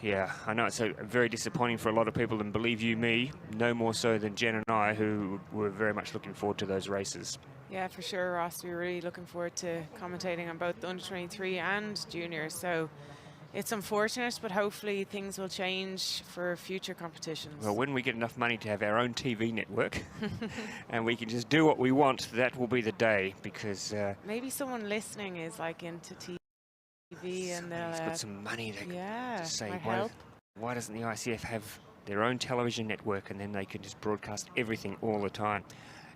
Yeah, I know it's very disappointing for a lot of people, and believe you me, no more so than Jen and I, who were very much looking forward to those races. Yeah, for sure, Ross. We're really looking forward to commentating on both the under-23 and juniors. So it's unfortunate, but hopefully things will change for future competitions. Well, when we get enough money to have our own TV network and we can just do what we want, that will be the day, because... maybe someone listening is like into TV and they'll got some money to say, why doesn't the ICF have their own television network, and then they can just broadcast everything all the time.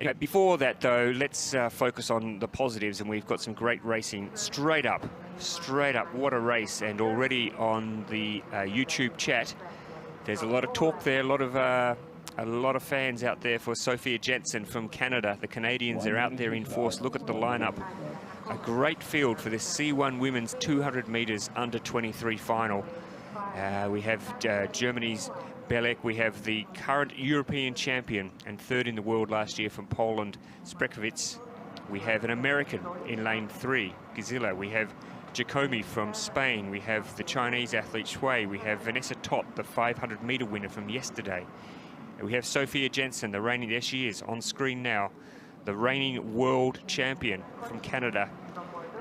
Anyway, before that, though, let's focus on the positives, and we've got some great racing straight up. What a race. And already on the YouTube chat, there's a lot of talk there, a lot of fans out there for Sophia Jensen from Canada. The Canadians are out there in force. Look at the lineup. A great field for this C1 Women's 200 metres under-23 final. We have Germany's Belek. We have the current European champion and third in the world last year from Poland, Sprekovic. We have an American in lane 3, Gazilla. We have Giacomi from Spain. We have the Chinese athlete Shui. We have Vanessa Tott, the 500-metre winner from yesterday. And we have Sophia Jensen, the reigning, there she is on screen now, the reigning world champion from Canada.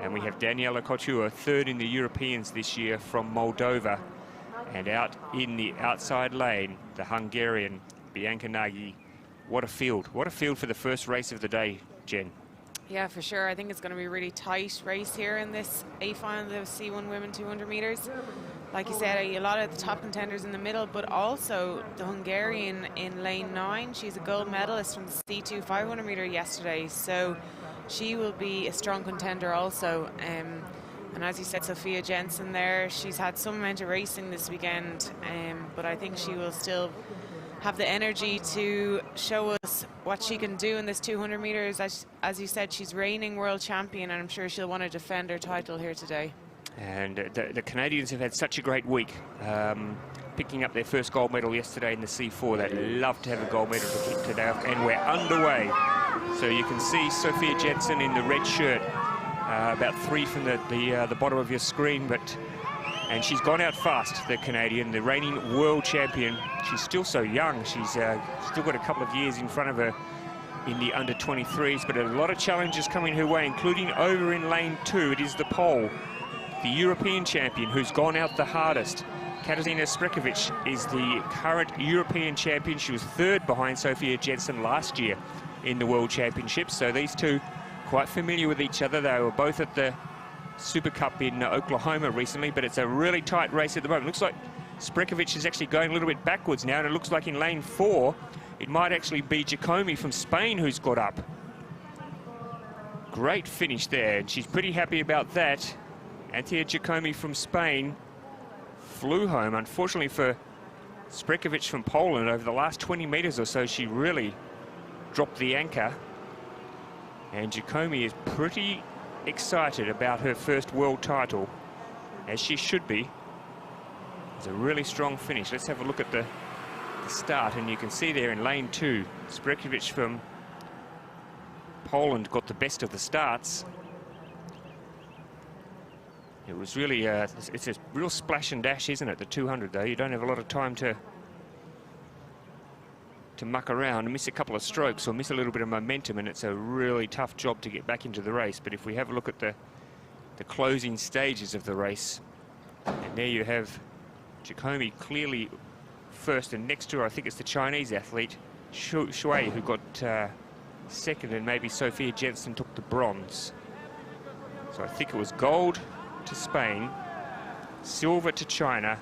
And we have Daniela Couture, third in the Europeans this year from Moldova. And out in the outside lane, the Hungarian Bianca Nagy. What a field. What a field for the first race of the day, Jen. Yeah, for sure. I think it's going to be a really tight race here in this A final of the C1 Women 200 metres. Like you said, a lot of the top contenders in the middle, but also the Hungarian in lane 9. She's a gold medalist from the C2 500 metre yesterday, so she will be a strong contender also. And as you said, Sophia Jensen there, she's had some amount of racing this weekend, but I think she will still have the energy to show us what she can do in this 200 metres. As you said, she's reigning world champion, and I'm sure she'll want to defend her title here today. And the Canadians have had such a great week, picking up their first gold medal yesterday in the C4. They'd love to have a gold medal to kick today off, and we're underway. So you can see Sophia Jensen in the red shirt, about 3 from the bottom of your screen, and she's gone out fast, the Canadian, the reigning world champion. She's still so young. She's still got a couple of years in front of her in the under-23s, but a lot of challenges coming her way, including over in lane 2. It is the Pole, the European champion, who's gone out the hardest. Katarzyna Sprekovic is the current European champion. She was third behind Sophia Jensen last year in the World Championships, so these two quite familiar with each other. They were both at the Super Cup in Oklahoma recently, but it's a really tight race at the moment. Looks like Sprekovic is actually going a little bit backwards now, and it looks like in lane 4 it might actually be Giacomi from Spain who's got up. Great finish there, and she's pretty happy about that. Antia Giacomi from Spain flew home. Unfortunately for Sprekovic from Poland, over the last 20 metres or so, she really dropped the anchor. And Giacomi is pretty excited about her first world title, as she should be. It's a really strong finish. Let's have a look at the start, and you can see there in lane 2, Sprekovic from Poland got the best of the starts. It was really, it's a real splash and dash, isn't it, the 200, though? You don't have a lot of time to muck around and miss a couple of strokes or miss a little bit of momentum, and it's a really tough job to get back into the race. But if we have a look at the closing stages of the race, and there you have Giacomi clearly first, and next to her I think it's the Chinese athlete Shui who got second, and maybe Sophia Jensen took the bronze. So I think it was gold to Spain, silver to China,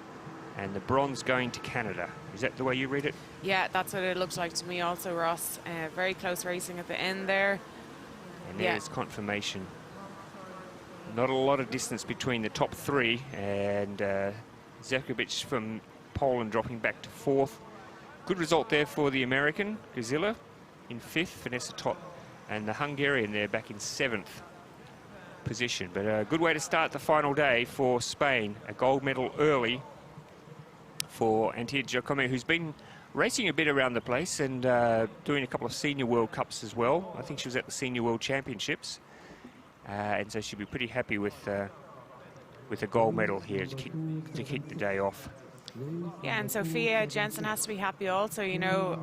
and the bronze going to Canada. Is that the way you read it? Yeah, that's what it looks like to me also, Ross. Very close racing at the end there. And there's confirmation. Not a lot of distance between the top 3, and Zekovic from Poland dropping back to 4th. Good result there for the American, Gazilla, in 5th, Vanessa Tott, and the Hungarian there back in 7th position. But a good way to start the final day for Spain. A gold medal early for Antia Giacomi, who's been racing a bit around the place and doing a couple of senior World Cups as well. I think she was at the Senior World Championships, and so she'll be pretty happy with a gold medal here to kick the day off. Yeah, and Sophia Jensen has to be happy also, you know.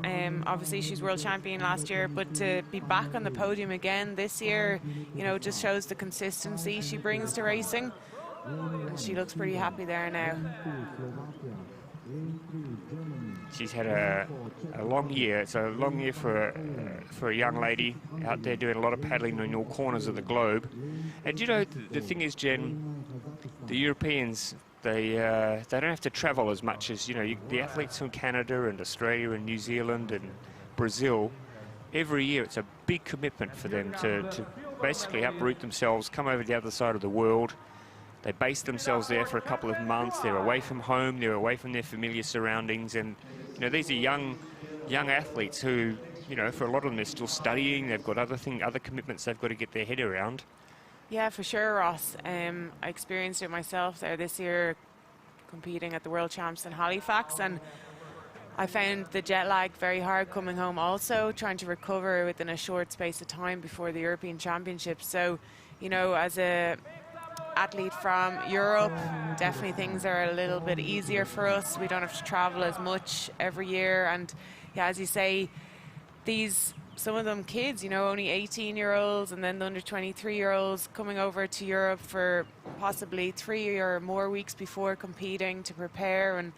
Obviously she's world champion last year, but to be back on the podium again this year, you know, just shows the consistency she brings to racing. And she looks pretty happy there now. She's had a long year. It's a long year for a young lady out there doing a lot of paddling in all corners of the globe. And you know, the thing is, Jen, the Europeans, they don't have to travel as much as, you know, the athletes from Canada and Australia and New Zealand and Brazil. Every year it's a big commitment for them to basically uproot themselves, come over to the other side of the world. They base themselves there for a couple of months. They're away from home. They're away from their familiar surroundings. And, you know, these are young athletes who, you know, for a lot of them, they're still studying. They've got other commitments they've got to get their head around. Yeah, for sure, Ross. I experienced it myself there this year, competing at the World Champs in Halifax. And I found the jet lag very hard coming home also, trying to recover within a short space of time before the European Championships. So, you know, as a athlete from Europe, definitely things are a little bit easier for us. We don't have to travel as much every year. And yeah, as you say, some of them kids, you know, only 18-year-olds and then the under 23-year-olds coming over to Europe for possibly 3 or more weeks before competing to prepare, and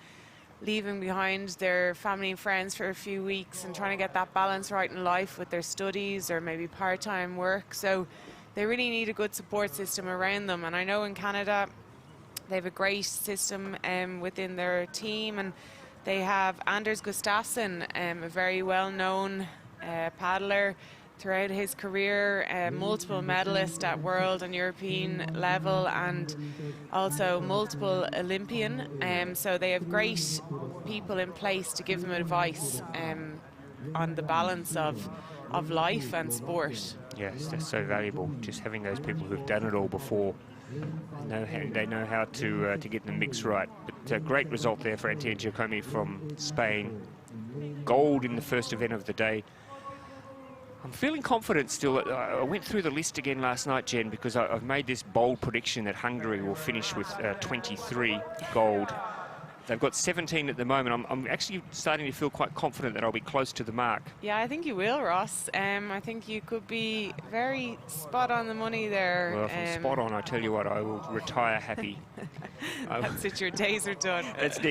leaving behind their family and friends for a few weeks and trying to get that balance right in life with their studies or maybe part-time work. So they really need a good support system around them. And I know in Canada they have a great system within their team, and they have Anders Gustafsson, a very well-known paddler throughout his career, multiple medalist at world and European level, and also multiple Olympian. So they have great people in place to give them advice on the balance of life and sport. Yes, that's so valuable, just having those people who've done it all before. They know how to get the mix right. But great result there for Antia Giacomi from Spain. Gold in the first event of the day. I'm feeling confident still. I went through the list again last night, Jen, because I've made this bold prediction that Hungary will finish with 23 gold. They've got 17 at the moment. I'm actually starting to feel quite confident that I'll be close to the mark. Yeah, I think you will, Ross. I think you could be very spot on the money there. Well, if I'm spot on, I tell you what, I will retire happy. That's it, your days are done. That's it.